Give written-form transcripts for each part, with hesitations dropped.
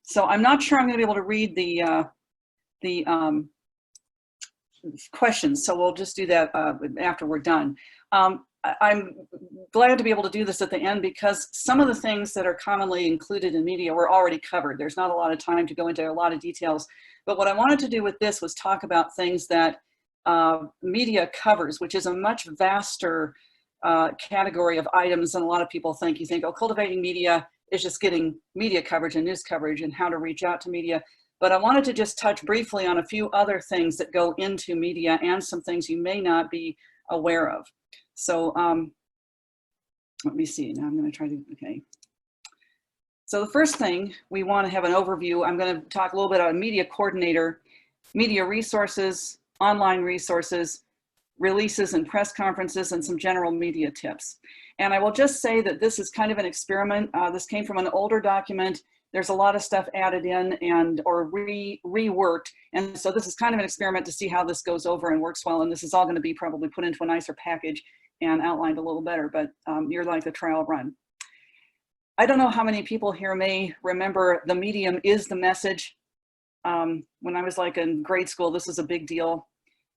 So I'm not sure I'm going to be able to read the questions, so we'll just do that after we're done. I'm glad to be able to do this at the end because some of the things that are commonly included in media were already covered. There's not a lot of time to go into a lot of details, but what I wanted to do with this was talk about things that media covers, which is a much vaster category of items than a lot of people think. You think, oh, cultivating media is just getting media coverage and news coverage and how to reach out to media. But I wanted to just touch briefly on a few other things that go into media and some things you may not be aware of. So let me see, now I'm going to try to, okay. So the first thing we want to have an overview, I'm going to talk a little bit about a media coordinator, media resources, online resources, releases and press conferences, and some general media tips. And I will just say that this is kind of an experiment. This came from an older document. There's a lot of stuff added in and or reworked. And so this is kind of an experiment to see how this goes over and works well. And this is all going to be probably put into a nicer package and outlined a little better, but you're like the trial run. I don't know how many people here may remember the medium is the message. When I was like in grade school, this was a big deal.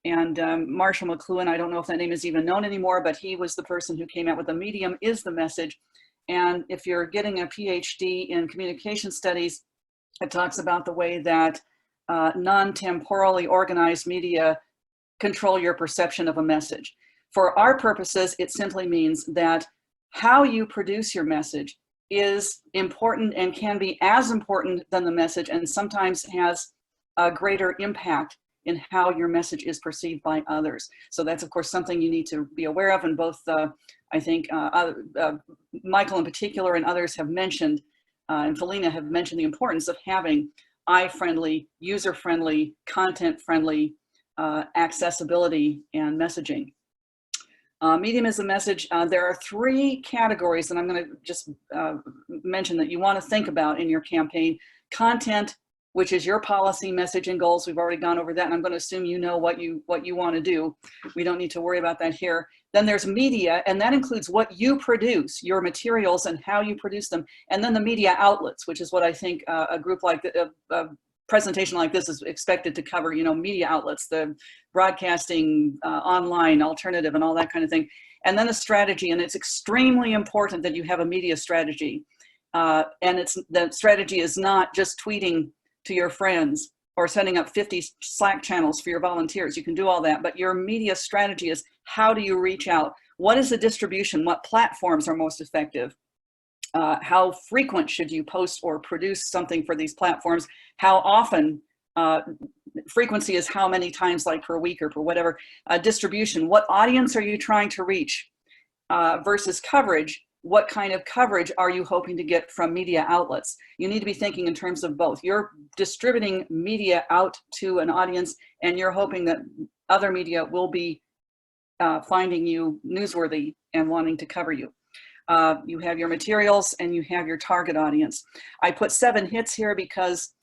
And Marshall McLuhan, I don't know if that name is even known anymore, but he was the person who came out with the medium is the message. And if you're getting a PhD in communication studies, it talks about the way that non-temporally organized media control your perception of a message. For our purposes, it simply means that how you produce your message is important and can be as important than the message, and sometimes has a greater impact in how your message is perceived by others. So that's, of course, something you need to be aware of, and both, I think, Michael in particular and others have mentioned, and Felina have mentioned the importance of having eye-friendly, user-friendly, content-friendly accessibility and messaging. Medium is a message. There are three categories that I'm going to just mention that you want to think about in your campaign. Content, which is your policy, message, and goals. We've already gone over that, and I'm going to assume you know what you want to do. We don't need to worry about that here. Then there's media, and that includes what you produce, your materials and how you produce them. And then the media outlets, which is what I think a group like a presentation like this is expected to cover, you know, media outlets, the broadcasting, online, alternative, and all that kind of thing. And then a strategy, and it's extremely important that you have a media strategy. And the strategy is not just tweeting to your friends or setting up 50 Slack channels for your volunteers. You can do all that, but your media strategy is how do you reach out? What is the distribution? What platforms are most effective? How frequent should you post or produce something for these platforms? How often? Frequency is how many times, like per week or per whatever. Distribution, what audience are you trying to reach? Versus coverage, what kind of coverage are you hoping to get from media outlets? You need to be thinking in terms of both. You're distributing media out to an audience, and you're hoping that other media will be finding you newsworthy and wanting to cover you. You have your materials and you have your target audience. I put 7 hits here because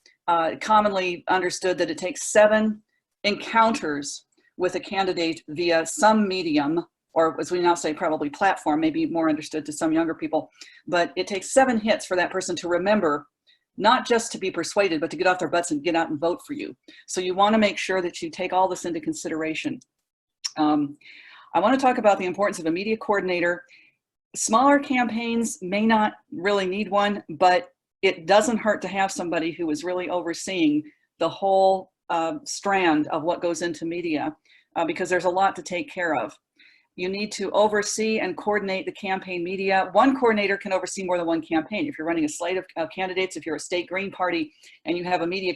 commonly understood that it takes 7 encounters with a candidate via some medium, or as we now say, probably platform, maybe more understood to some younger people, but it takes 7 hits for that person to remember, not just to be persuaded, but to get off their butts and get out and vote for you. So you want to make sure that you take all this into consideration. I want to talk about the importance of a media coordinator. Smaller campaigns may not really need one, but it doesn't hurt to have somebody who is really overseeing the whole strand of what goes into media, because there's a lot to take care of. You need to oversee and coordinate the campaign media. One coordinator can oversee more than one campaign. If you're running a slate of candidates, if you're a state Green Party and you have a media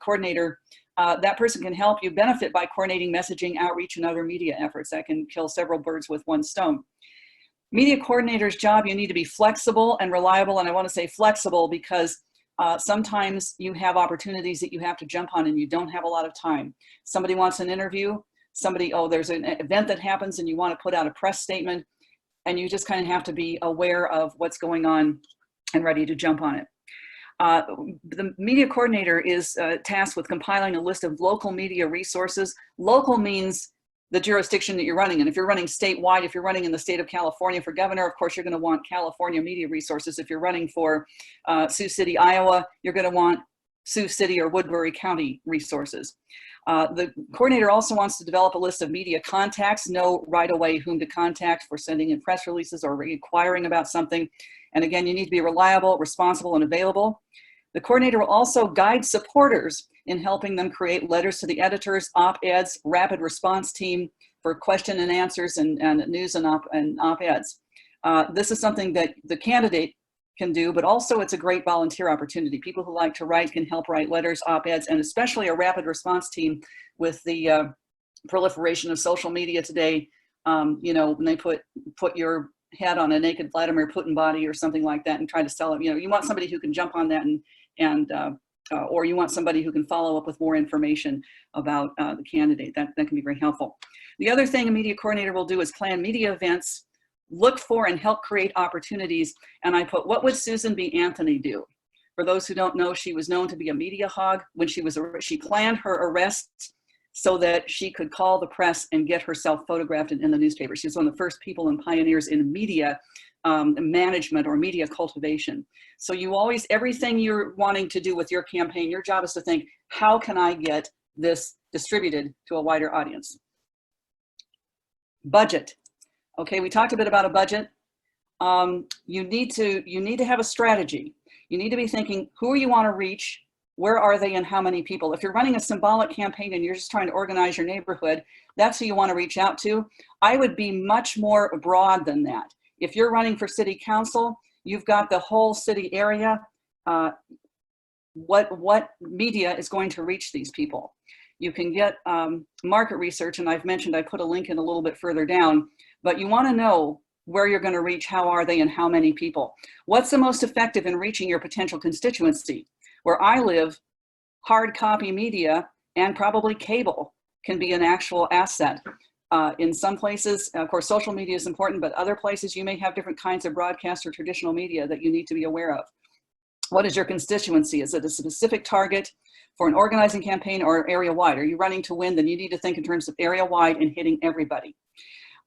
coordinator, that person can help you benefit by coordinating messaging, outreach, and other media efforts. That can kill several birds with one stone. Media coordinator's job, you need to be flexible and reliable. And I want to say flexible because sometimes you have opportunities that you have to jump on and you don't have a lot of time. Somebody wants an interview. There's an event that happens and you want to put out a press statement, and you just kind of have to be aware of what's going on and ready to jump on it. The media coordinator is tasked with compiling a list of local media resources. Local means the jurisdiction that you're running in. If you're running statewide, if you're running in the state of California for governor, of course, you're going to want California media resources. If you're running for Sioux City, Iowa, you're going to want Sioux City or Woodbury County resources. The coordinator also wants to develop a list of media contacts, know right away whom to contact for sending in press releases or inquiring about something. And again, you need to be reliable, responsible, and available. The coordinator will also guide supporters in helping them create letters to the editors, op-eds, rapid response team for question and answers and news and op-eds. This is something that the candidate can do, but also it's a great volunteer opportunity. People who like to write can help write letters, op-eds, and especially a rapid response team with the proliferation of social media today. You know, when they put your head on a naked Vladimir Putin body or something like that and try to sell it, you know, you want somebody who can jump on that or you want somebody who can follow up with more information about the candidate. That can be very helpful. The other thing a media coordinator will do is plan media events, look for and help create opportunities. And I put, what would Susan B. Anthony do? For those who don't know, she was known to be a media hog. When she planned her arrests so that she could call the press and get herself photographed in the newspaper. She was one of the first people and pioneers in media management or media cultivation. So you always, everything you're wanting to do with your campaign, your job is to think, how can I get this distributed to a wider audience? Budget. Okay, we talked a bit about a budget. You need to have a strategy. You need to be thinking, who you want to reach, where are they and how many people? If you're running a symbolic campaign and you're just trying to organize your neighborhood, that's who you want to reach out to. I would be much more broad than that. If you're running for city council, you've got the whole city area. What media is going to reach these people? You can get market research, and I've mentioned, I put a link in a little bit further down, but you want to know where you're going to reach, how are they, and how many people. What's the most effective in reaching your potential constituency? Where I live, hard copy media and probably cable can be an actual asset. In some places, of course, social media is important, but other places you may have different kinds of broadcast or traditional media that you need to be aware of. What is your constituency? Is it a specific target for an organizing campaign or area-wide? Are you running to win? Then you need to think in terms of area-wide and hitting everybody.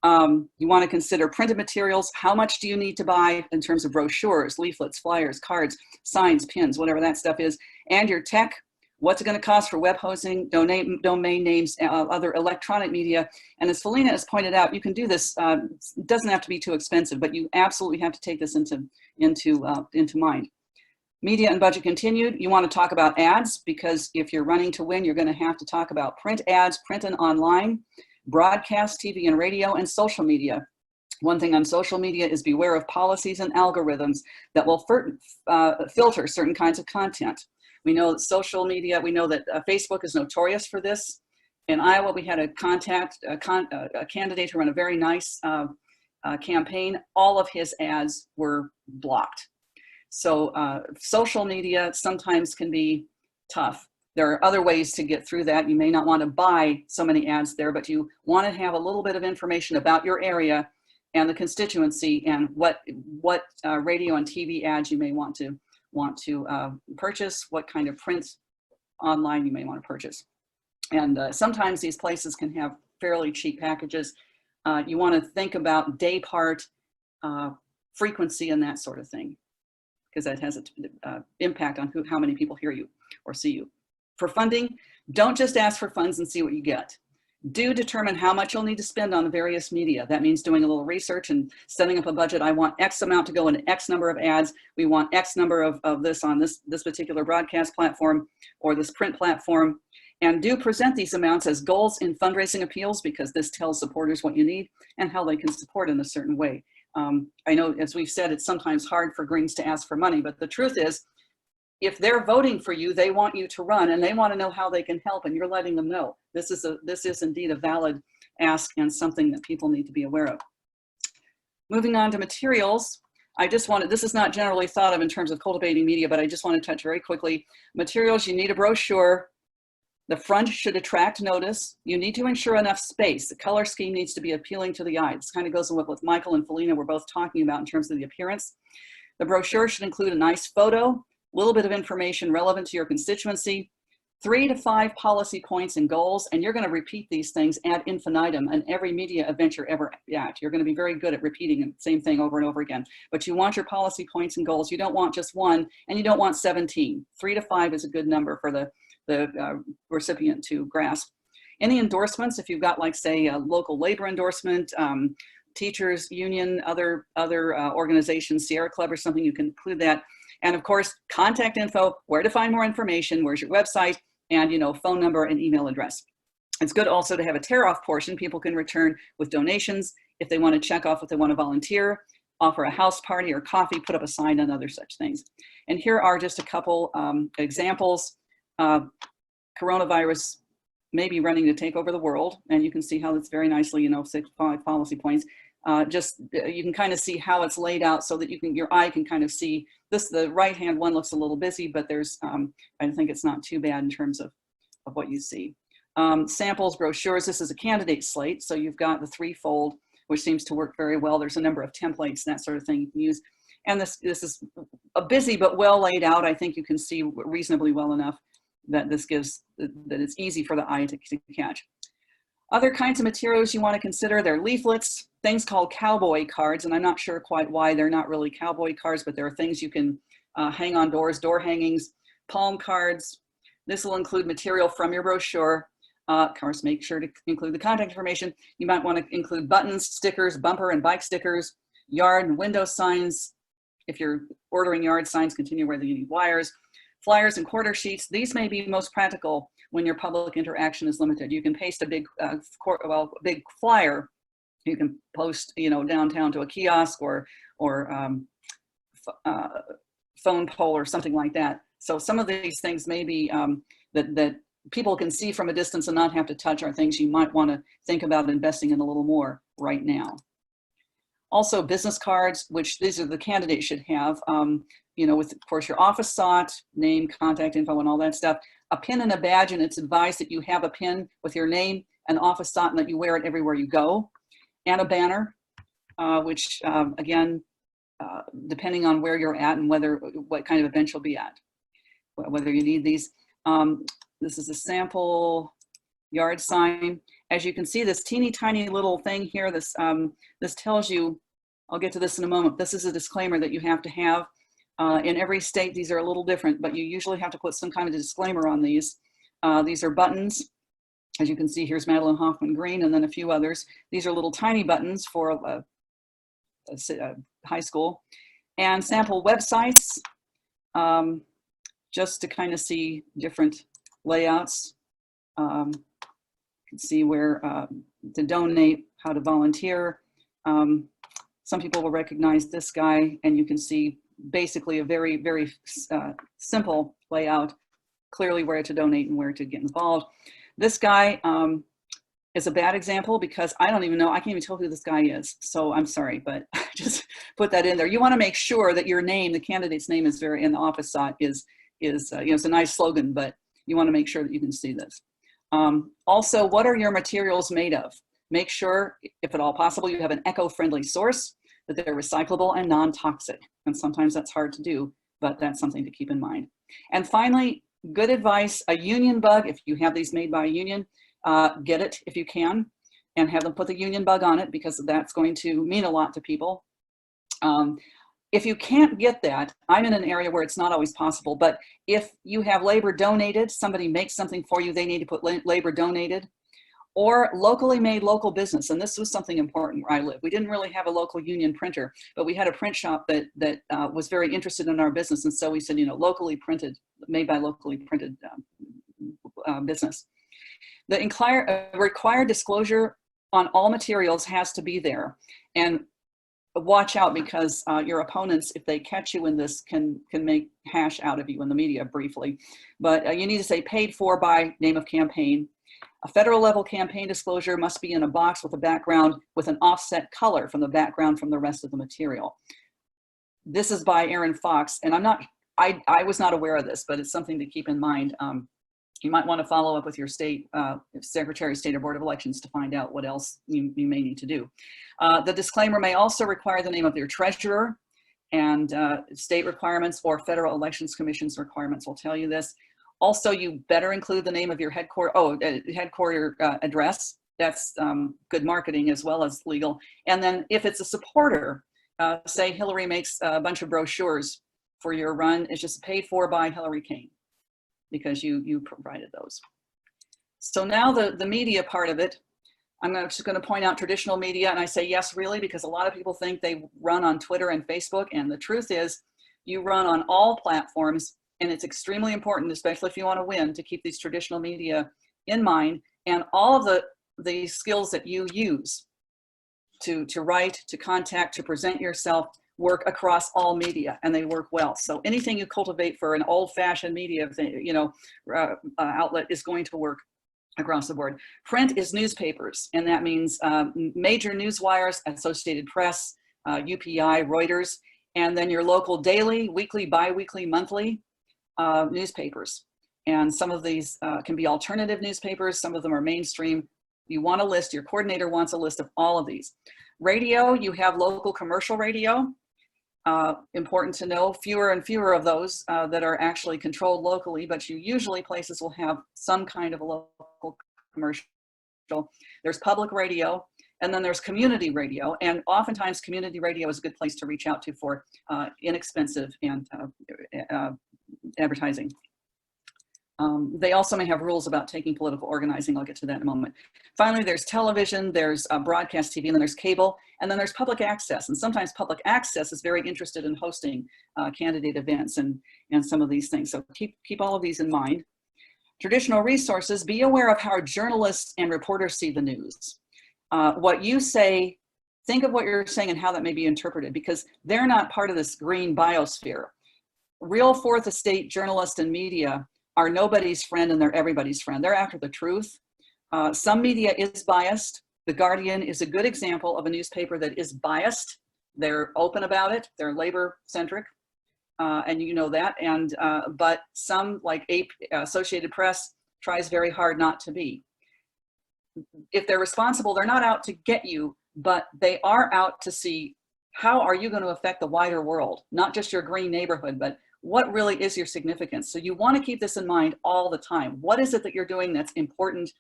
You want to consider printed materials. How much do you need to buy in terms of brochures, leaflets, flyers, cards, signs, pins, whatever that stuff is, and your tech. What's it going to cost for web hosting, domain names, other electronic media? And as Felina has pointed out, you can do this. It doesn't have to be too expensive, but you absolutely have to take this into mind. Media and budget continued. You want to talk about ads, because if you're running to win, you're going to have to talk about print ads, print and online, broadcast, TV and radio, and social media. One thing on social media is beware of policies and algorithms that will filter certain kinds of content. We know that social media, we know that Facebook is notorious for this. In Iowa, we had a candidate who ran a very nice campaign. All of his ads were blocked. So social media sometimes can be tough. There are other ways to get through that. You may not want to buy so many ads there, but you want to have a little bit of information about your area and the constituency and what radio and TV ads you may want to purchase, what kind of print online you may want to purchase. And sometimes these places can have fairly cheap packages. You want to think about day part, frequency, and that sort of thing, because that has an impact on how many people hear you or see you. For funding, don't just ask for funds and see what you get. Do determine how much you'll need to spend on the various media. That means doing a little research and setting up a budget. I want X amount to go in X number of ads. We want X number of this on this particular broadcast platform or this print platform. And do present these amounts as goals in fundraising appeals, because this tells supporters what you need and how they can support in a certain way. I know, as we've said, it's sometimes hard for Greens to ask for money, but the truth is, if they're voting for you, they want you to run and they want to know how they can help, and you're letting them know. This is indeed a valid ask and something that people need to be aware of. Moving on to materials, this is not generally thought of in terms of cultivating media, but I just want to touch very quickly. Materials, you need a brochure. The front should attract notice. You need to ensure enough space. The color scheme needs to be appealing to the eye. This kind of goes with what Michael and Felina were both talking about in terms of the appearance. The brochure should include a nice photo, a little bit of information relevant to your constituency. 3 to 5 policy points and goals, and you're going to repeat these things ad infinitum in every media event you're ever at. You're going to be very good at repeating the same thing over and over again. But you want your policy points and goals. You don't want just one, and you don't want 17. 3 to 5 is a good number for the recipient to grasp. Any endorsements, if you've got, like, say, a local labor endorsement, teachers union, other organizations, Sierra Club or something, you can include that. And of course, contact info, where to find more information, where's your website, and, you know, phone number and email address. It's good also to have a tear-off portion. People can return with donations if they want to check off if they want to volunteer, offer a house party or coffee, put up a sign, and other such things. And here are just a couple examples. Coronavirus may be running to take over the world, and you can see how that's very nicely, you know, 5 policy points. You can kind of see how it's laid out so that your eye can kind of see this. The right hand one looks a little busy, but there's I think it's not too bad in terms of what you see. Samples, brochures. This is a candidate slate, so you've got the 3-fold, which seems to work very well. There's a number of templates, that sort of thing you can use. And this is a busy but well laid out. I think you can see reasonably well enough that this gives that it's easy for the eye to catch. Other kinds of materials you want to consider, they're leaflets, things called cowboy cards, and I'm not sure quite why they're not really cowboy cards, but there are things you can hang on doors, door hangings, palm cards. This will include material from your brochure. Of course, make sure to include the contact information. You might want to include buttons, stickers, bumper and bike stickers, yard and window signs. If you're ordering yard signs, continue where you need wires. Flyers and quarter sheets. These may be most practical when your public interaction is limited. You can paste a big, big flyer. You can post, you know, downtown to a kiosk or phone pole or something like that. So some of these things may be that people can see from a distance and not have to touch are things you might want to think about investing in a little more right now. Also, business cards, which these are the candidates should have, you know, with, of course, your office SOT, name, contact info, and all that stuff. A pin and a badge, and it's advised that you have a pin with your name and office SOT and that you wear it everywhere you go. And a banner, which, again, depending on where you're at and what kind of event you'll be at, whether you need these. This is a sample yard sign. As you can see, this teeny tiny little thing here, this tells you, I'll get to this in a moment, this is a disclaimer that you have to have. In every state, these are a little different, but you usually have to put some kind of a disclaimer on these. These are buttons. As you can see, here's Madeline Hoffman Green and then a few others. These are little tiny buttons for a high school. And sample websites, just to kind of see different layouts. You can see where to donate, how to volunteer. Some people will recognize this guy, and you can see basically a very, very simple layout, clearly where to donate and where to get involved. This guy is a bad example because I don't even know, I can't even tell who this guy is. So I'm sorry, but just put that in there. You want to make sure that your name, the candidate's name is in the office SOT is you know, it's a nice slogan, but you want to make sure that you can see this. Also, what are your materials made of? Make sure, if at all possible, you have an eco-friendly source, that they're recyclable and non-toxic. And sometimes that's hard to do, but that's something to keep in mind. And finally, good advice, a union bug, if you have these made by a union, get it if you can, and have them put the union bug on it, because that's going to mean a lot to people. If you can't get that, I'm in an area where it's not always possible, but if you have labor donated, somebody makes something for you, they need to put labor donated, or locally made local business. And this was something important where I live. We didn't really have a local union printer, but we had a print shop that was very interested in our business. And so we said, you know, locally printed, made by locally printed business. The required disclosure on all materials has to be there. And watch out, because your opponents, if they catch you in this, can make hash out of you in the media briefly. But you need to say paid for by name of campaign. A federal level campaign disclosure must be in a box with a background with an offset color from the background from the rest of the material. This is by Aaron Fox, and I was not aware of this, but it's something to keep in mind. You might want to follow up with your state Secretary of State or Board of Elections to find out what else you may need to do. The disclaimer may also require the name of your treasurer, and state requirements or Federal Elections Commission's requirements will tell you this. Also, you better include the name of your headquarter address. That's good marketing as well as legal. And then if it's a supporter, say Hillary makes a bunch of brochures for your run, it's just paid for by Hillary Kane because you provided those. So now the media part of it, I'm just going to point out traditional media, and I say yes, really, because a lot of people think they run on Twitter and Facebook, and the truth is you run on all platforms, and it's extremely important, especially if you want to win, to keep these traditional media in mind, and all of the skills that you use to write, to contact, to present yourself work across all media, and they work well. So anything you cultivate for an old-fashioned media outlet is going to work across the board. Print is newspapers, and that means major news wires, Associated Press, UPI, Reuters, and then your local daily, weekly, bi-weekly, monthly newspapers. And some of these can be alternative newspapers, some of them are mainstream. You want a list, your coordinator wants a list of all of these. Radio, you have local commercial radio. Important to know, fewer and fewer of those that are actually controlled locally, but usually places will have some kind of a local commercial. There's public radio, and then there's community radio, and oftentimes community radio is a good place to reach out to for inexpensive and advertising. They also may have rules about taking political organizing. I'll get to that in a moment. Finally, there's television, there's broadcast TV, and then there's cable, and then there's public access. And sometimes public access is very interested in hosting candidate events and some of these things. So keep all of these in mind. Traditional resources, be aware of how journalists and reporters see the news. What you say, think of what you're saying and how that may be interpreted, because they're not part of this green biosphere. Real fourth estate journalists and media are nobody's friend and they're everybody's friend. They're after the truth. Some media is biased. The Guardian is a good example of a newspaper that is biased. They're open about it. They're labor-centric, and you know that. And but some, like Associated Press, tries very hard not to be. If they're responsible, they're not out to get you, but they are out to see how are you going to affect the wider world, not just your green neighborhood, but what really is your significance? So you want to keep this in mind all the time. What is it that you're doing that's important?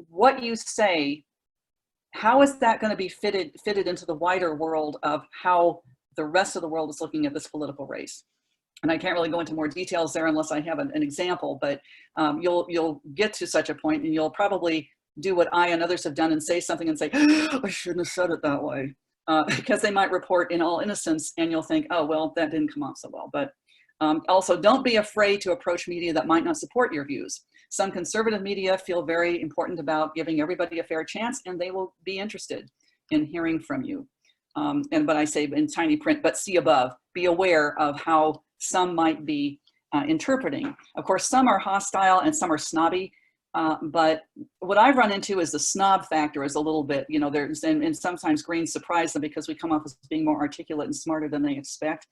What you say, how is that going to be fitted into the wider world of how the rest of the world is looking at this political race? And I can't really go into more details there unless I have an example, but you'll get to such a point and you'll probably do what I and others have done and say something and say, I shouldn't have said it that way. Because they might report in all innocence and you'll think, oh, well, that didn't come out so well. But also don't be afraid to approach media that might not support your views. Some conservative media feel very important about giving everybody a fair chance, and they will be interested in hearing from you. But I say in tiny print, but see above, be aware of how some might be interpreting. Of course, some are hostile and some are snobby. But what I've run into is the snob factor is a little bit, and sometimes Greens surprise them because we come off as being more articulate and smarter than they expect.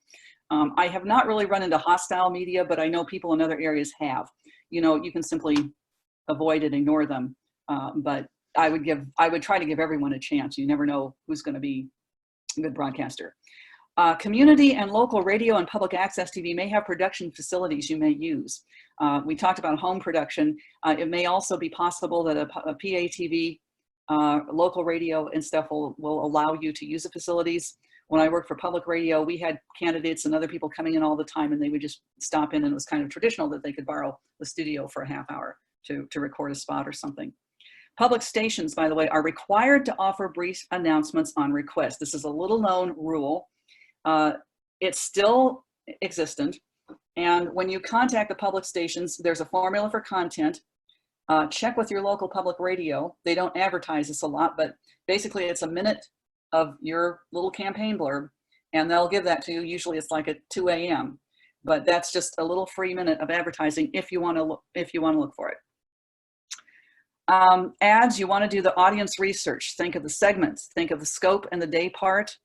I have not really run into hostile media, but I know people in other areas have. You can simply avoid it, ignore them. But I would try to give everyone a chance. You never know who's going to be a good broadcaster. Community and local radio and public access TV may have production facilities you may use. We talked about home production. It may also be possible that a PA TV, local radio and stuff will allow you to use the facilities. When I worked for public radio, we had candidates and other people coming in all the time, and they would just stop in, and it was kind of traditional that they could borrow the studio for a half hour to record a spot or something. Public stations, by the way, are required to offer brief announcements on request. This is a little known rule. It's still existent. And when you contact the public stations, there's a formula for content. Check with your local public radio. They don't advertise this a lot, but basically it's a minute of your little campaign blurb, and they'll give that to you. Usually it's like at 2 a.m., but that's just a little free minute of advertising if you want to look for it. Ads, you want to do the audience research. Think of the segments, think of the scope and the day part.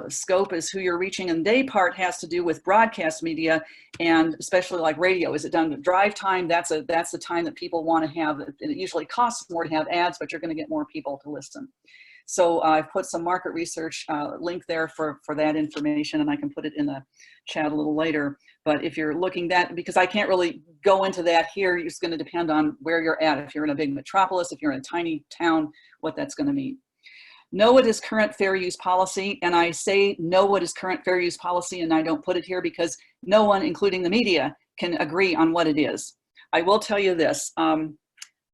Scope is who you're reaching, and day part has to do with broadcast media, and especially like radio. Is it done at drive time? That's the time that people want to have. It usually costs more to have ads, but you're going to get more people to listen. So I've put some market research link there for that information, and I can put it in the chat a little later. But if you're looking that, because I can't really go into that here. It's going to depend on where you're at. If you're in a big metropolis, if you're in a tiny town, what that's going to mean. Know what is current fair use policy. And I say know what is current fair use policy, and I don't put it here because no one, including the media, can agree on what it is. I will tell you this,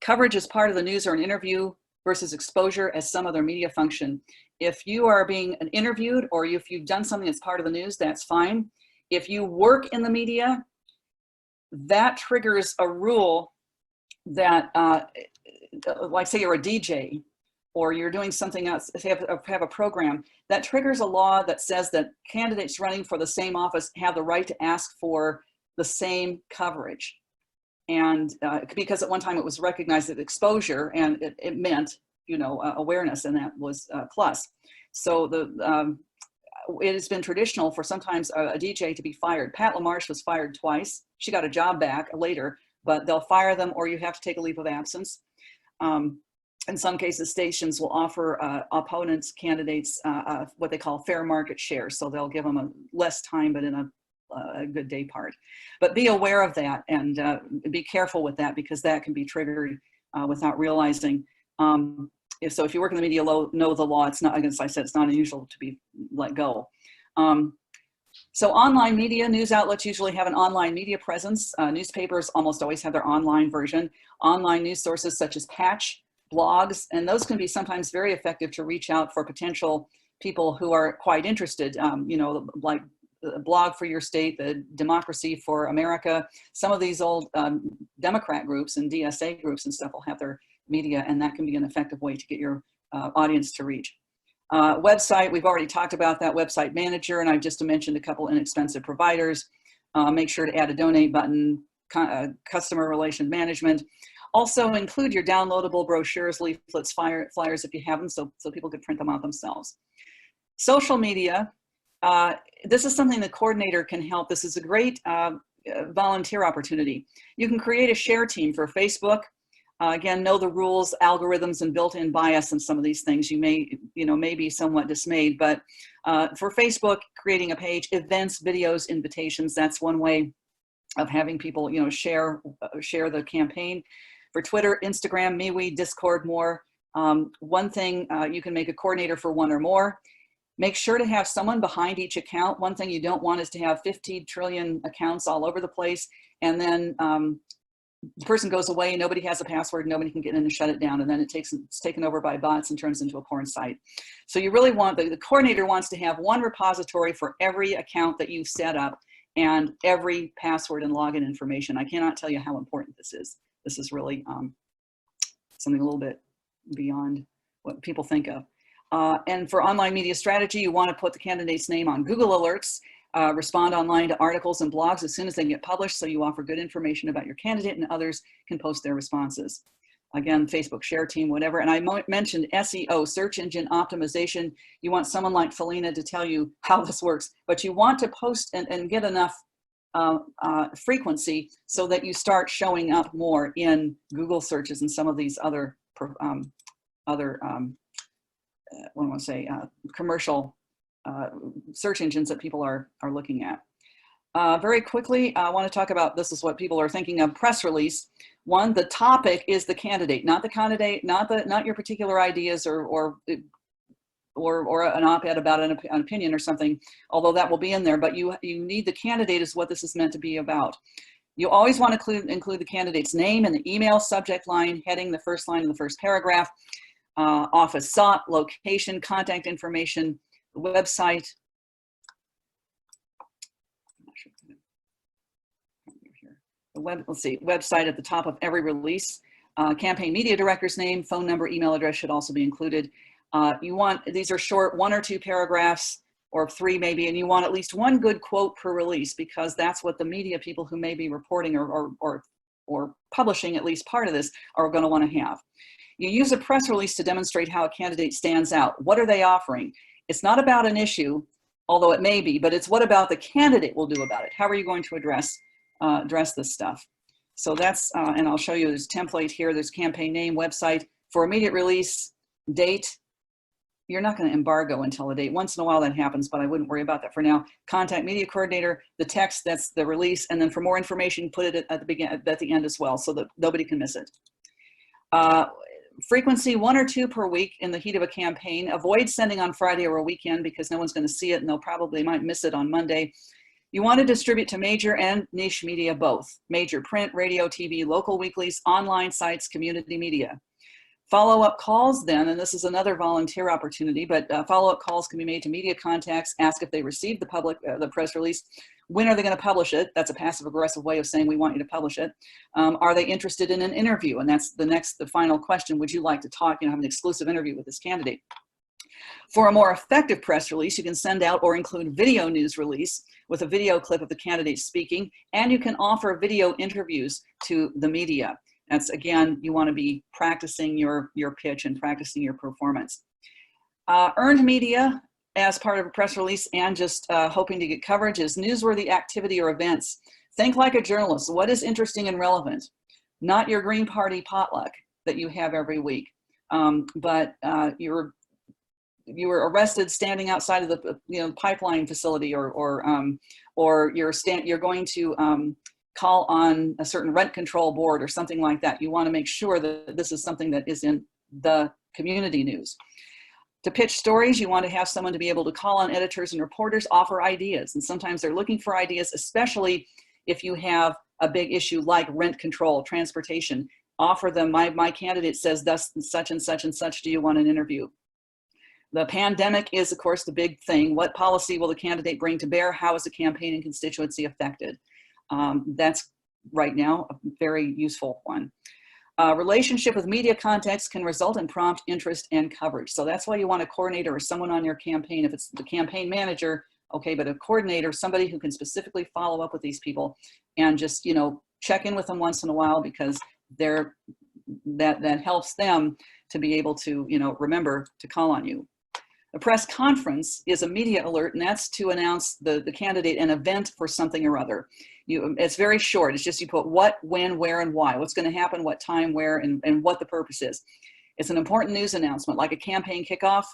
coverage as part of the news or an interview versus exposure as some other media function. If you are being interviewed or if you've done something that's part of the news, that's fine. If you work in the media, that triggers a rule that, like say you're a DJ or you're doing something else, have a program, that triggers a law that says that candidates running for the same office have the right to ask for the same coverage. And because at one time it was recognized that exposure and it meant, you know, awareness, and that was plus. So it has been traditional for sometimes a DJ to be fired. Pat LaMarche was fired twice. She got a job back later, but they'll fire them or you have to take a leave of absence. In some cases, stations will offer opponents, candidates, what they call fair market shares. So they'll give them a less time, but in a good day part. But be aware of that and be careful with that, because that can be triggered without realizing. So if you work in the media, know the law. It's not, as I said, it's not unusual to be let go. So online media, news outlets usually have an online media presence. Newspapers almost always have their online version. Online news sources such as Patch, blogs, and those can be sometimes very effective to reach out for potential people who are quite interested, you know, like Blog for Your State, the Democracy for America. Some of these old Democrat groups and DSA groups and stuff will have their media, and that can be an effective way to get your audience to reach. Website, we've already talked about that, website manager, and I just mentioned a couple inexpensive providers. Make sure to add a donate button, customer relation management. Also include your downloadable brochures, leaflets, flyers if you have them, so people could print them out themselves. Social media, this is something the coordinator can help. This is a great volunteer opportunity. You can create a share team for Facebook. Again, know the rules, algorithms, and built-in bias in some of these things. You may be somewhat dismayed, but for Facebook, creating a page, events, videos, invitations, that's one way of having people, you know, share the campaign. For Twitter, Instagram, MeWe, Discord, more. One thing, you can make a coordinator for one or more. Make sure to have someone behind each account. One thing you don't want is to have 50 trillion accounts all over the place, and then the person goes away, nobody has a password, nobody can get in and shut it down, and then it's taken over by bots and turns into a porn site. So you really want, the coordinator wants to have one repository for every account that you set up and every password and login information. I cannot tell you how important this is. This is really something a little bit beyond what people think of. And for online media strategy, you want to put the candidate's name on Google Alerts, respond online to articles and blogs as soon as they get published, so you offer good information about your candidate and others can post their responses. Again, Facebook share team, whatever. And I mentioned SEO, search engine optimization. You want someone like Felina to tell you how this works, but you want to post and get enough frequency so that you start showing up more in Google searches and some of these other commercial search engines that people are looking at. Very quickly, I want to talk about, this is what people are thinking of, press release. One, the topic is the candidate, not the candidate, not your particular ideas or an op-ed about an opinion or something, although that will be in there, but you need the candidate is what this is meant to be about. You always want to include the candidate's name and the email, subject line, heading, the first line in the first paragraph, office sought, location, contact information, the website. Let's see, website at the top of every release. Campaign media director's name, phone number, email address should also be included. These are short, 1 or 2 paragraphs or 3 maybe, and you want at least one good quote per release, because that's what the media people who may be reporting or publishing at least part of this are going to want to have. You use a press release to demonstrate how a candidate stands out. What are they offering? It's not about an issue, although it may be, but it's what about the candidate will do about it. How are you going to address this stuff? So that's, and I'll show you this template here. There's campaign name, website, for immediate release, date, you're not going to embargo until a date. Once in a while that happens, but I wouldn't worry about that for now. Contact media coordinator, the text, that's the release, and then for more information, put it at the beginning, at the end as well, so that nobody can miss it. Frequency, 1 or 2 per week in the heat of a campaign. Avoid sending on Friday or a weekend because no one's going to see it and they might miss it on Monday. You want to distribute to major and niche media both. Major print, radio, TV, local weeklies, online sites, community media. Follow-up calls then, and this is another volunteer opportunity, but follow-up calls can be made to media contacts, ask if they received the press release. When are they going to publish it? That's a passive-aggressive way of saying we want you to publish it. Are they interested in an interview? And that's the final question. Would you like to talk, have an exclusive interview with this candidate? For a more effective press release, you can send out or include video news release with a video clip of the candidate speaking, and you can offer video interviews to the media. That's, again, you want to be practicing your pitch and practicing your performance. Earned media as part of a press release and just hoping to get coverage is newsworthy activity or events. Think like a journalist. What is interesting and relevant? Not your Green Party potluck that you have every week, but you were arrested standing outside of the pipeline facility, or you're going to call on a certain rent control board or something like that. You want to make sure that this is something that is in the community news. To pitch stories, you want to have someone to be able to call on editors and reporters, offer ideas. And sometimes they're looking for ideas, especially if you have a big issue like rent control, transportation. Offer them, my candidate says thus such and such and such, do you want an interview? The pandemic is, of course, the big thing. What policy will the candidate bring to bear? How is the campaign and constituency affected? That's right now a very useful one. Relationship with media contacts can result in prompt interest and coverage. So that's why you want a coordinator or someone on your campaign. If it's the campaign manager, okay, but a coordinator, somebody who can specifically follow up with these people and just, check in with them once in a while, because that helps them to be able to, remember to call on you. The press conference is a media alert, and that's to announce the candidate an event for something or other. It's very short. It's just you put what, when, where, and why. What's going to happen, what time, where, and what the purpose is. It's an important news announcement, like a campaign kickoff.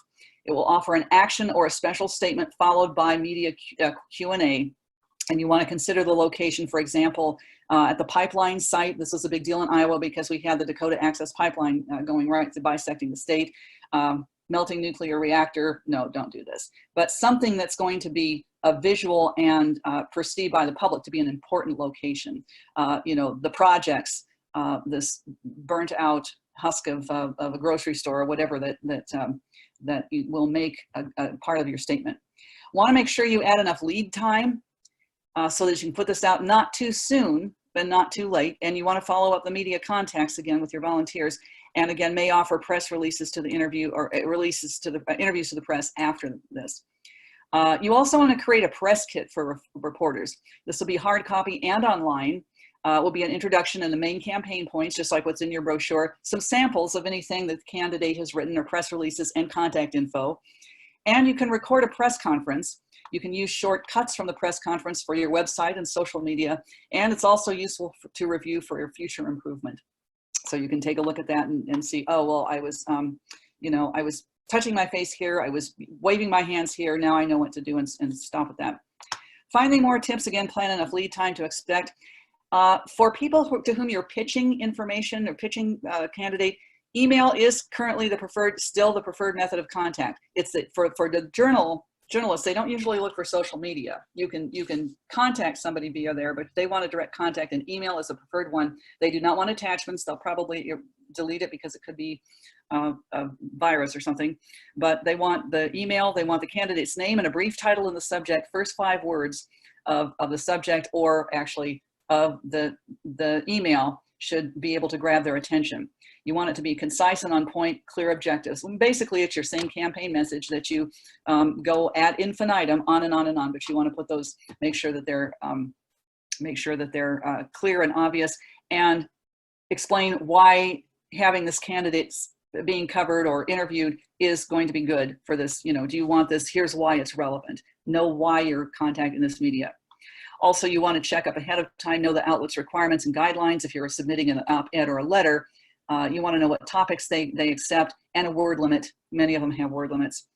It will offer an action or a special statement followed by media Q&A. And you want to consider the location, for example, at the pipeline site. This was a big deal in Iowa because we had the Dakota Access Pipeline going right to bisecting the state. Melting nuclear reactor, no, don't do this. But something that's going to be a visual and perceived by the public to be an important location. The projects, this burnt out husk of a grocery store or whatever that will make a part of your statement. Want to make sure you add enough lead time so that you can put this out not too soon, but not too late. And you want to follow up the media contacts again with your volunteers. And again, may offer press releases to the interview or releases to the interviews to the press after this. You also want to create a press kit for reporters. This will be hard copy and online. Will be an introduction and the main campaign points, just like what's in your brochure. Some samples of anything that the candidate has written, or press releases and contact info. And you can record a press conference. You can use short cuts from the press conference for your website and social media. And it's also useful to review for your future improvement. So you can take a look at that and see, oh, well, I was touching my face here. I was waving my hands here. Now I know what to do and stop at that. Finally, more tips. Again, plan enough lead time to expect. For people to whom you're pitching information or pitching a candidate, email is currently still the preferred method of contact. It's for the journalists, they don't usually look for social media. You can contact somebody via there, but if they want a direct contact, an email is a preferred one. They do not want attachments. They'll probably delete it because it could be a virus or something. But they want the email, they want the candidate's name and a brief title in the subject, first 5 words of the subject, or actually of the email should be able to grab their attention. You want it to be concise and on point, clear objectives. And basically, it's your same campaign message that you go ad infinitum on and on and on. But you want to put those, make sure that they're clear and obvious, and explain why having this candidate being covered or interviewed is going to be good for this. Do you want this? Here's why it's relevant. Know why you're contacting this media. Also, you want to check up ahead of time, know the outlet's requirements and guidelines. If you're submitting an op-ed or a letter, You want to know what topics they accept, and a word limit. Many of them have word limits.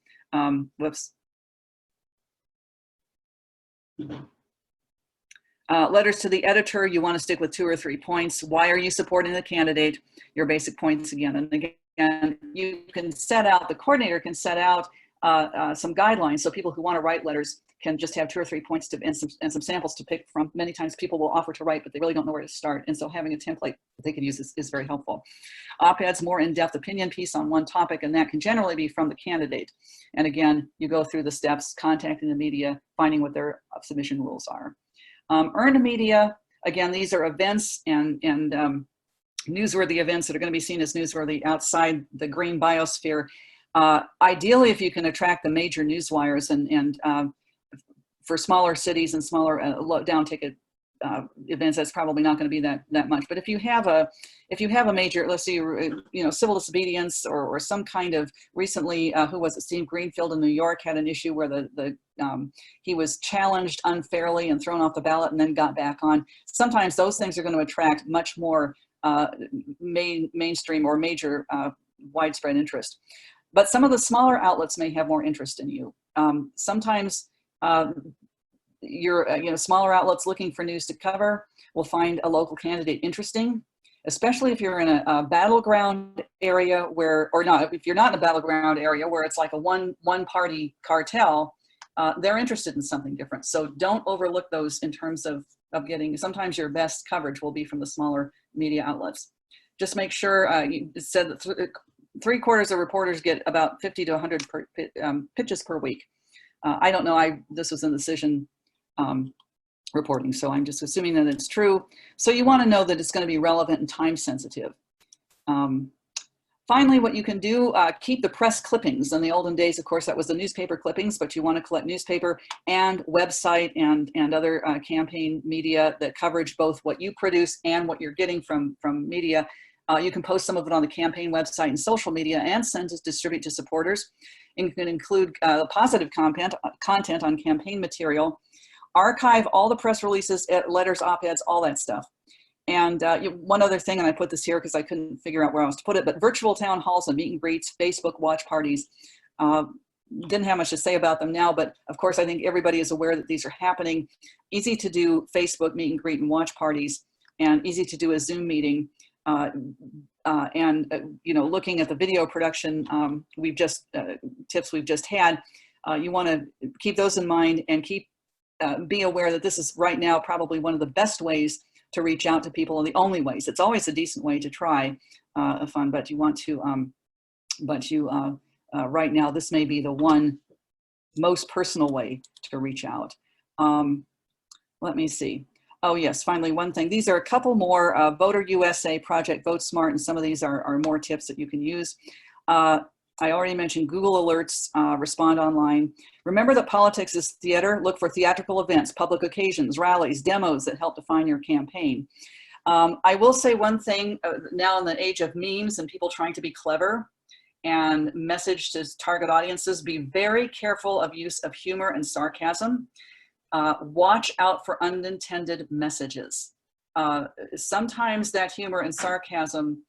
Whoops. Letters to the editor, you want to stick with 2 or 3 points. Why are you supporting the candidate? Your basic points again. And again, you can set out, the coordinator can set out some guidelines so people who want to write letters can just have 2 or 3 points and some samples to pick from. Many times people will offer to write, but they really don't know where to start. And so having a template that they can use is very helpful. Op-eds, more in-depth opinion piece on one topic, and that can generally be from the candidate. And again, you go through the steps, contacting the media, finding what their submission rules are. Earned media, again, these are events and newsworthy events that are going to be seen as newsworthy outside the green biosphere. Ideally, if you can attract the major news wires and for smaller cities and smaller down ticket events, that's probably not going to be that much. But if you have a major, let's say, civil disobedience or some kind of, recently, who was it? Steve Greenfield in New York had an issue where he was challenged unfairly and thrown off the ballot and then got back on. Sometimes those things are going to attract much more mainstream or major widespread interest. But some of the smaller outlets may have more interest in you. Sometimes smaller outlets looking for news to cover will find a local candidate interesting, especially if you're in a battleground area if you're not in a battleground area where it's like a one party cartel, they're interested in something different. So don't overlook those in terms of getting, sometimes your best coverage will be from the smaller media outlets. Just make sure, you said that 3/4 of reporters get about 50 to 100 pitches per week. I don't know, this was in Decision reporting, so I'm just assuming that it's true. So you want to know that it's going to be relevant and time sensitive. Finally, what you can do, keep the press clippings. In the olden days, of course, that was the newspaper clippings, but you want to collect newspaper and website and other campaign media that coverage both what you produce and what you're getting from media. You can post some of it on the campaign website and social media and distribute to supporters. And you can include positive content on campaign material. Archive all the press releases, letters, op-eds, all that stuff. And one other thing, and I put this here because I couldn't figure out where else to put it, but virtual town halls and meet and greets, Facebook watch parties, didn't have much to say about them now, but of course I think everybody is aware that these are happening. Easy to do Facebook meet and greet and watch parties, and easy to do a Zoom meeting. Looking at the video production tips we've just had, you want to keep those in mind and be aware that this is right now probably one of the best ways to reach out to people, and the only ways. It's always a decent way to try fun, but you want to, right now this may be the one most personal way to reach out. Let me see. Oh yes, finally one thing. These are a couple more, Voter USA, Project Vote Smart, and some of these are more tips that you can use. I already mentioned Google Alerts, Respond Online. Remember that politics is theater. Look for theatrical events, public occasions, rallies, demos that help define your campaign. I will say one thing, now in the age of memes and people trying to be clever and message to target audiences, be very careful of use of humor and sarcasm. Watch out for unintended messages. Sometimes that humor and sarcasm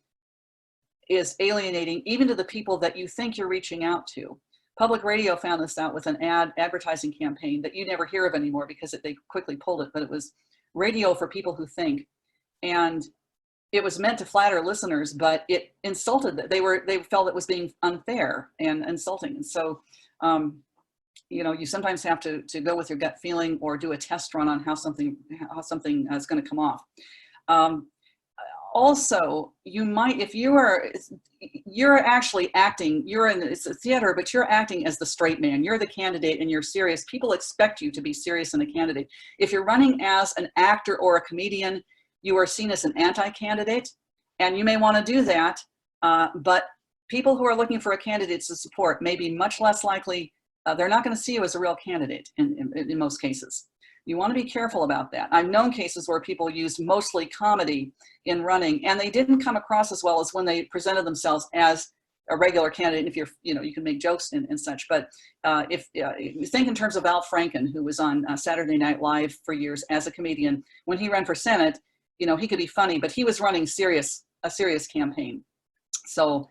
is alienating even to the people that you think you're reaching out to. Public radio found this out with an advertising campaign that you never hear of anymore because they quickly pulled it, but it was radio for people who think. And it was meant to flatter listeners, but it insulted that they felt it was being unfair and insulting. And so, you sometimes have to go with your gut feeling or do a test run on how something is going to come off. Also, you might, if you're actually acting, it's a theater, but you're acting as the straight man, you're the candidate and you're serious. People expect you to be serious in a candidate. If you're running as an actor or a comedian, you are seen as an anti-candidate, and you may want to do that, but people who are looking for a candidate to support may be much less likely, they're not going to see you as a real candidate in most cases. You want to be careful about that. I've known cases where people used mostly comedy in running, and they didn't come across as well as when they presented themselves as a regular candidate. If you can make jokes and such. But if you think in terms of Al Franken, who was on Saturday Night Live for years as a comedian, when he ran for Senate, he could be funny, but he was running a serious campaign. So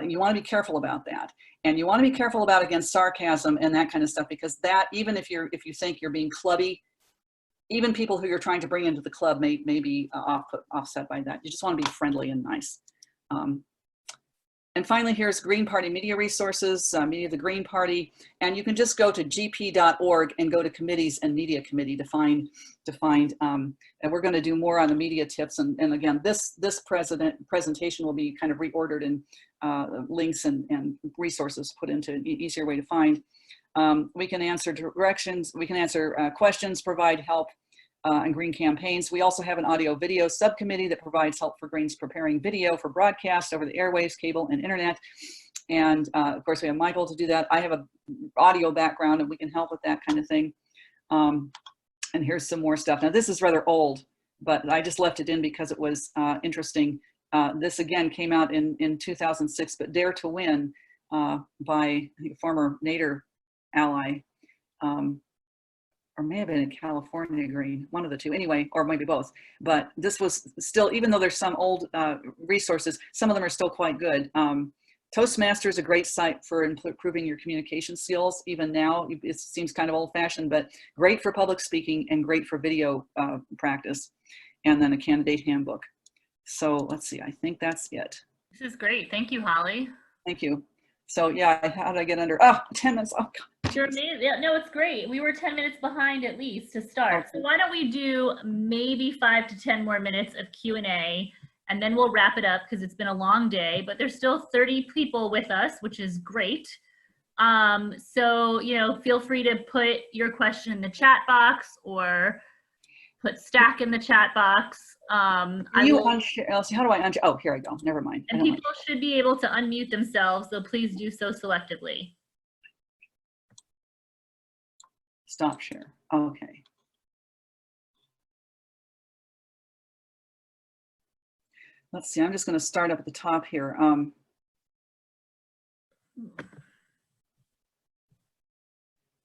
you want to be careful about that. And you want to be careful about against sarcasm and that kind of stuff, because that, even if you think you're being clubby, even people who you're trying to bring into the club may be offset by that. You just want to be friendly and nice. And finally, here's Green Party media resources, Media of the Green Party, and you can just go to gp.org and go to Committees and Media Committee to find, and we're going to do more on the media tips. And again, this presentation will be kind of reordered, and links and resources put into an easier way to find. We can answer directions, we can answer questions, provide help and green campaigns. We also have an audio video subcommittee that provides help for Greens preparing video for broadcast over the airwaves, cable, and internet. And of course, we have Michael to do that. I have an audio background, and we can help with that kind of thing. And here's some more stuff. Now, this is rather old, but I just left it in because it was interesting. This again came out in 2006, but Dare to Win by, I think, a former Nader ally. Or may have been a California Green, one of the two, anyway, or maybe both. But this was still, even though there's some old resources, some of them are still quite good. Toastmaster is a great site for improving your communication skills. Even now, it seems kind of old-fashioned, but great for public speaking and great for video practice. And then a candidate handbook. So let's see, I think that's it. This is great. Thank you, Holly. Thank you. So yeah, how did I get under? 10 minutes. Oh, God. Sure. Yeah, no, it's great. We were 10 minutes behind at least to start. Okay. So why don't we do maybe 5 to 10 more minutes of Q&A, and then we'll wrap it up because it's been a long day, but there's still 30 people with us, which is great. So, you know, feel free to put your question in the chat box or put Stack in the chat box. How do I unshare? Oh, here I go. Never mind. And people should be able to unmute themselves, so please do so selectively. Stop share. Okay. Let's see. I'm just going to start up at the top here. I'm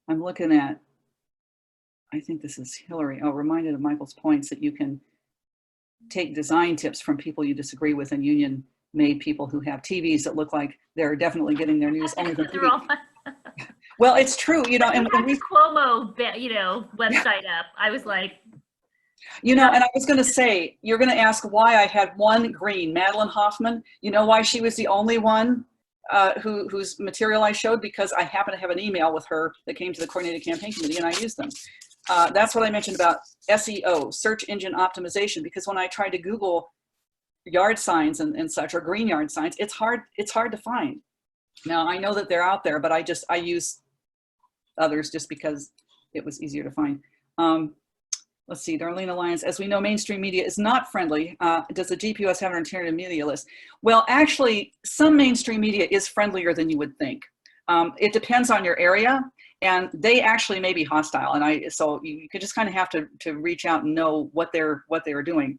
looking at, I think this is Hillary. Oh, reminded of Michael's points that you can take design tips from people you disagree with and union-made people who have TVs that look like they're definitely getting their news only from TV. Well, it's true, you know. And we Cuomo, you know, website up. I was like, you know, and I was going to say, you're going to ask why I had one green, Madeline Hoffman. You know why she was the only one whose material I showed? Because I happen to have an email with her that came to the Coordinated Campaign Committee, and I used them. That's what I mentioned about SEO, search engine optimization, because when I tried to Google yard signs and such, or green yard signs, it's hard to find. Now, I know that they're out there, but I use others just because it was easier to find. Let's see, Darlene Lyons, as we know, mainstream media is not friendly. Does the GPUS have an alternative media list? Well, actually, some mainstream media is friendlier than you would think. It depends on your area, and they actually may be hostile. And so you could just kind of have to reach out and know what they're doing.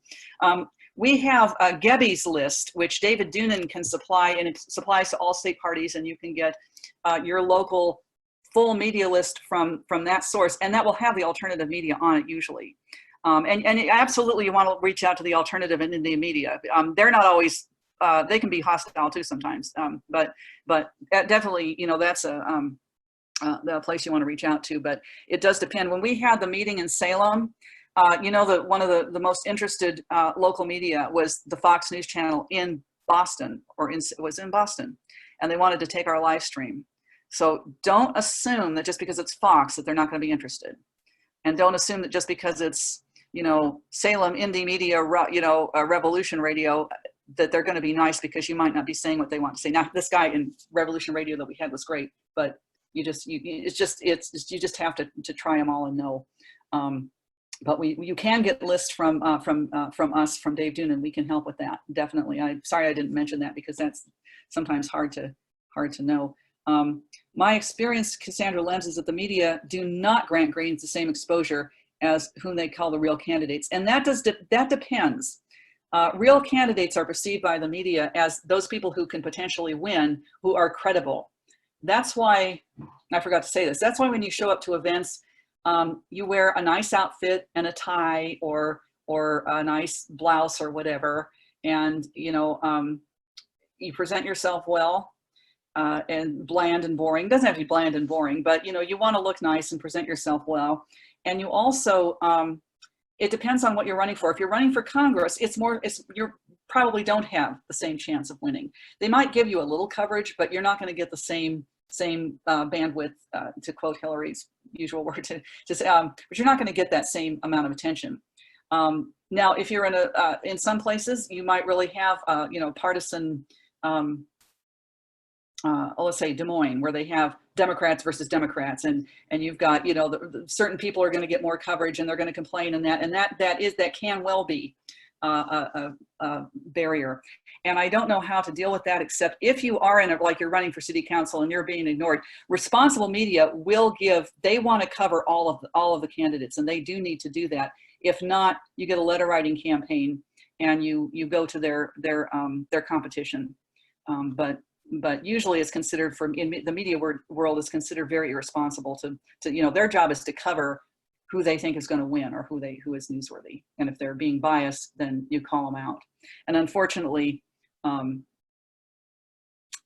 We have a Gebby's list, which David Doonan can supply, and it supplies to all state parties, and you can get your local full media list from that source, and that will have the alternative media on it usually. And absolutely, you want to reach out to the alternative and Indian media. They're not always, they can be hostile too sometimes, but definitely, you know, that's the place you want to reach out to. But it does depend. When we had the meeting in Salem, you know, that one of the most interested local media was the Fox News Channel in Boston, it was in Boston, and they wanted to take our live stream. So don't assume that just because it's Fox that they're not going to be interested, and don't assume that just because it's, you know, Salem Indie Media, you know, Revolution Radio, that they're going to be nice, because you might not be saying what they want to say. Now, this guy in Revolution Radio that we had was great, but you just have to try them all and know. But you can get lists from us, from Dave Doonan. We can help with that, definitely. I'm sorry I didn't mention that, because that's sometimes hard to know. My experience, Cassandra Lenz, is that the media do not grant Greens the same exposure as whom they call the real candidates, and that depends. Real candidates are perceived by the media as those people who can potentially win, who are credible. That's why, I forgot to say this, that's why when you show up to events, you wear a nice outfit and a tie or a nice blouse or whatever, and you know, you present yourself well, and bland and boring. It doesn't have to be bland and boring, but you want to look nice and present yourself well. And you also, it depends on what you're running for. If you're running for Congress, you probably don't have the same chance of winning. They might give you a little coverage, but you're not going to get the same bandwidth, to quote Hillary's usual word, but you're not going to get that same amount of attention. Now, if you're in some places, you might really have, partisan, let's say Des Moines, where they have Democrats versus Democrats, and you've got, certain people are going to get more coverage and they're going to complain, and that can well be a barrier. And I don't know how to deal with that, except if you are like you're running for city council and you're being ignored, responsible media they want to cover all of the candidates, and they do need to do that. If not, you get a letter writing campaign and you go to their competition. But usually it's considered, in the media world, is considered very irresponsible to their job is to cover who they think is going to win, or who is newsworthy. And if they're being biased, then you call them out. And unfortunately,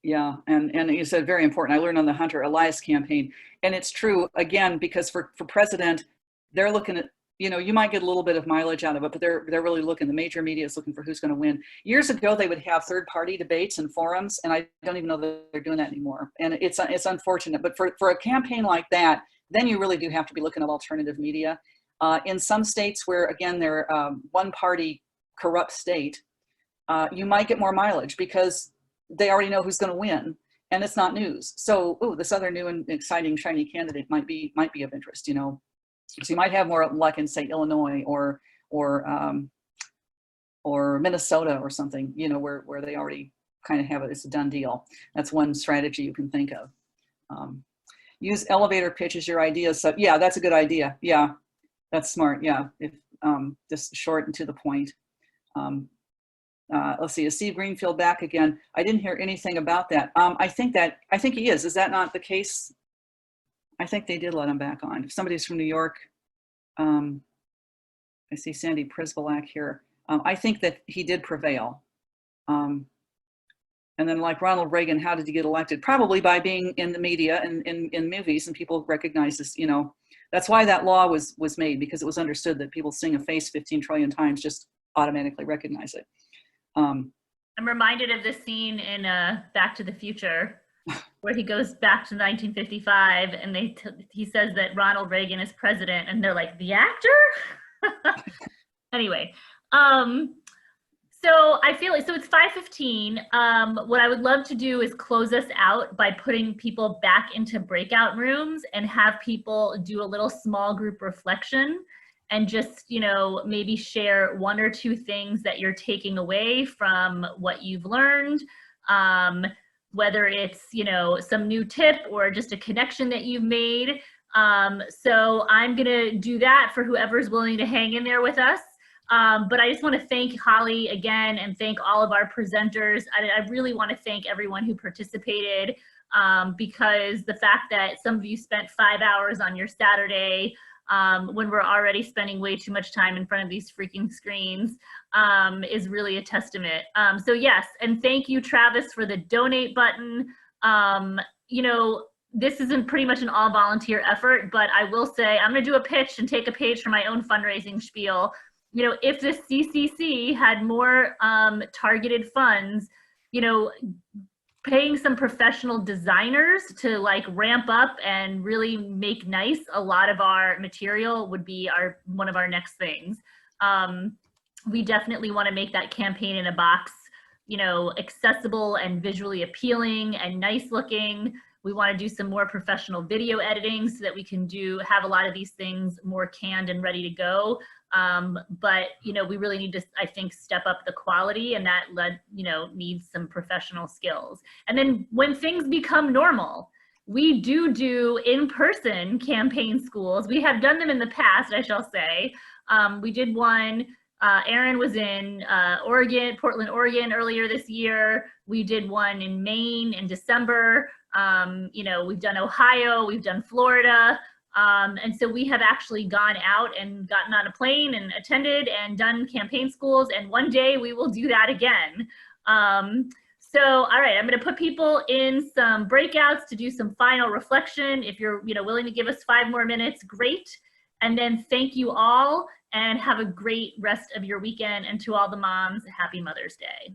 yeah, and you said very important. I learned on the Hunter Elias campaign, and it's true, again, because for president, they're looking at, you might get a little bit of mileage out of it, but they're really looking, the major media is looking for who's going to win. Years ago, they would have third-party debates and forums, and I don't even know that they're doing that anymore. And it's unfortunate, but for a campaign like that, then you really do have to be looking at alternative media. In some states where, again, they're one-party corrupt state, you might get more mileage because they already know who's going to win, and it's not news. So, this other new and exciting, shiny candidate might be of interest, So you might have more luck in, say, Illinois or Minnesota or something, where they already kind of have it. It's a done deal. That's one strategy you can think of. Use elevator pitch as your idea. So yeah, that's a good idea. Yeah, that's smart. Yeah, if just short and to the point. Let's see, is Steve Greenfield back again? I didn't hear anything about that. I think he is. Is that not the case? I think they did let him back on. If somebody's from New York, I see Sandy Prisbalak here. I think that he did prevail. And then, like Ronald Reagan, how did he get elected? Probably by being in the media and in movies, and people recognize this, that's why that law was made, because it was understood that people seeing a face 15 trillion times just automatically recognize it. I'm reminded of the scene in Back to the Future, where he goes back to 1955 and he says that Ronald Reagan is president, and they're like, the actor? Anyway, so I feel like, so it's 5:15. What I would love to do is close us out by putting people back into breakout rooms and have people do a little small group reflection and just, maybe share one or two things that you're taking away from what you've learned. Whether it's, some new tip or just a connection that you've made. So I'm gonna do that for whoever's willing to hang in there with us. But I just want to thank Holly again and thank all of our presenters. I really want to thank everyone who participated, because the fact that some of you spent 5 hours on your Saturday when we're already spending way too much time in front of these freaking screens is really a testament. So yes, and thank you, Travis, for the donate button. This isn't pretty much an all volunteer effort, but I will say I'm gonna do a pitch and take a page from my own fundraising spiel. If the CCC had more targeted funds, paying some professional designers to ramp up and really make nice a lot of our material would be one of our next things. We definitely want to make that campaign in a box, accessible and visually appealing and nice looking. We want to do some more professional video editing so that we can have a lot of these things more canned and ready to go. But we really need to, I think, step up the quality, and that needs some professional skills. And then when things become normal, we do in-person campaign schools. We have done them in the past, I shall say. We did one, Aaron was in Portland, Oregon earlier this year. We did one in Maine in December. We've done Ohio, we've done Florida. And so we have actually gone out and gotten on a plane and attended and done campaign schools. And one day we will do that again. So, all right, I'm going to put people in some breakouts to do some final reflection. If you're, willing to give us 5 more minutes, great. And then thank you all and have a great rest of your weekend. And to all the moms, happy Mother's Day.